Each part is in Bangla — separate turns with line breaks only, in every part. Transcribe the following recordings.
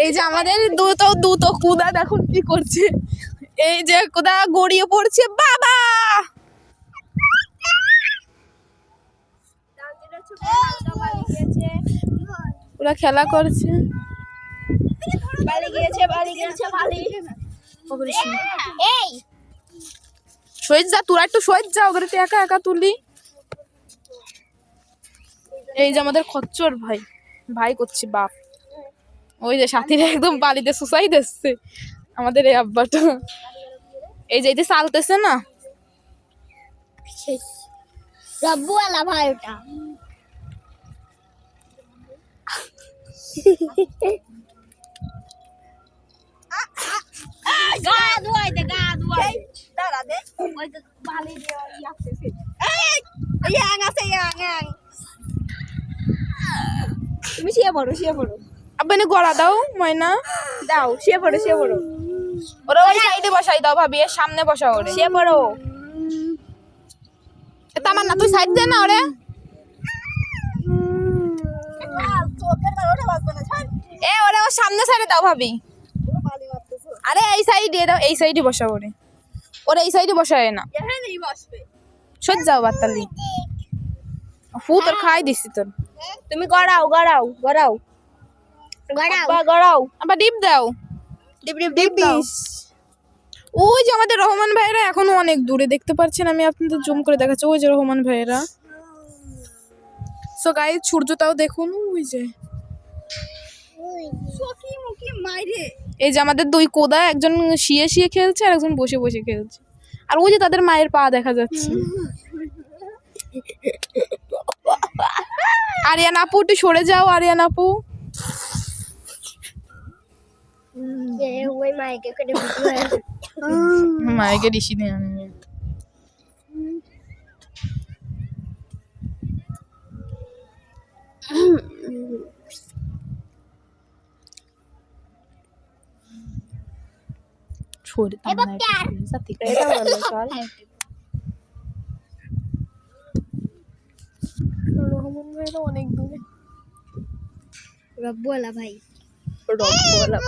এই যে আমাদের দুটো কুদা দেখুন কি করছে, এই যে কুদা গড়িয়ে পড়ছে বাবা। ওরা খেলা করছে, সইজ যা তোরা একটু সইজ যা, ওদের একা একা তুলি। এই যে আমাদের খচ্চর ভাই ভাই করছে বাপ, ওই যে সাথীরা একদম বালিতে সুসাইড এসছে আমাদের এই আব্বাটা। এই যে চালতেছে না
রব্বুওয়ালা ভাই ওটা। গা ধোয়াই দে, গা ধোয়াই দাঁড়া দে, ওই তো বালি দিয়ে ইয়াছে। এই ইয়াং আছে, ইয়াং তুমি শুয়ে পড়ো, শুয়ে পড়ো।
আব্বা নে গড়া দাও ময়না,
দাও শুয়ে পড়ো, শুয়ে পড়ো।
ওরা ওই সাইডে বসাই দাও ভাবি, এর সামনে বসা ওরে।
শুয়ে পড়ো।
তামান না তুই সাইড দে না ওরে। এ ওরে ওর সামনে সাইডে দাও ভাবি। আরে এই সাইডে দাও, এই সাইডে বসা ওরে, ওরে এই সাইডে বসায় না,
এখানেই বসবে।
সর যাও বাতালি ফু তোর খাই দিছি তোর।
তুমি গড়াও, গড়াও, গড়াও, গড়াও, গড়াও।
আবার ডিপ দাও,
ডিপ ডিপ ডিপ দাও।
ওই যে আমাদের রহমান ভাইরা এখনো অনেক দূরে, দেখতে পাচ্ছেন আমি আপনাদের জুম করে দেখাচ্ছি, ওই যে রহমান ভাইরা। সো গাইস সূর্যটাও দেখুন ওই যে, এই যে আমাদের দুই কোদা, একজন শুয়ে শুয়ে খেলছে আর একজন বসে বসে খেলছে, আর ওই যে তাদের মায়ের পা দেখা যাচ্ছে। আরিয়ান আপু একটু সরে যাও, আরিয়ান আপু।
ওই মাইকে করে
মাইকে ঋষি নেই আমি সরে অনেক দূরে।
রব্বুওয়ালা ভাই,
রব্বুওয়ালা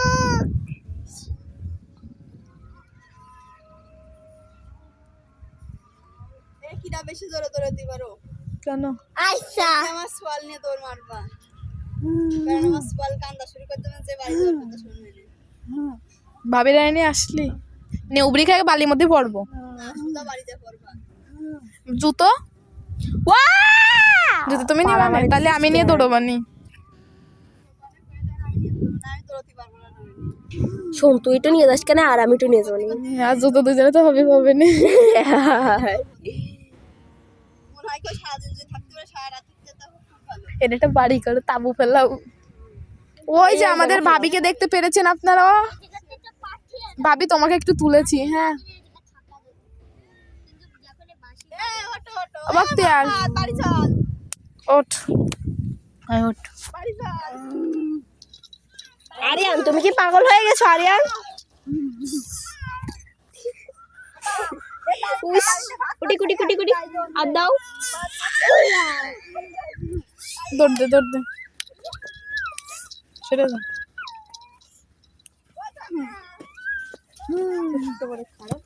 কিনা বেশি জোরে জোরে দিবারো
কেন?
আচ্ছা আমার সোয়াল নিয়ে তোর মারবা, কারণ আমার সোয়াল কান্দা শুরু করে দেবেন, যে বাড়ি যাওয়ার কথা শুনবে না।
ভাবি রাইনে আসলি নে উবরি খাই বালির মধ্যে পড়বো,
সুদা বাড়িতে পড়বা।
জুতো জুতো তুমি নিবা না, তাহলে আমি নিয়ে দৌড়বানি।
শোন তুই তো নিয়ে যাস কেন, আর আমি তো নিয়ে যাবো।
আর জুতো দুজনে তো হবে হবে না। এটা একটা বাড়ি করে তাবু ফেলাও। ওই যে আমাদের ভাবিকে দেখতে পেরেছেন আপনারা, ভাবি তোমাকে একটু তুলেছি। হ্যাঁ ওঠ ওঠ।
আরিয়ান তুমি কি পাগল হয়ে গেছো আরিয়ান? কুটি কুটি কুটি কুটি আর দাও,
দৌড় দে দৌড় দে, সেটা খারাপ।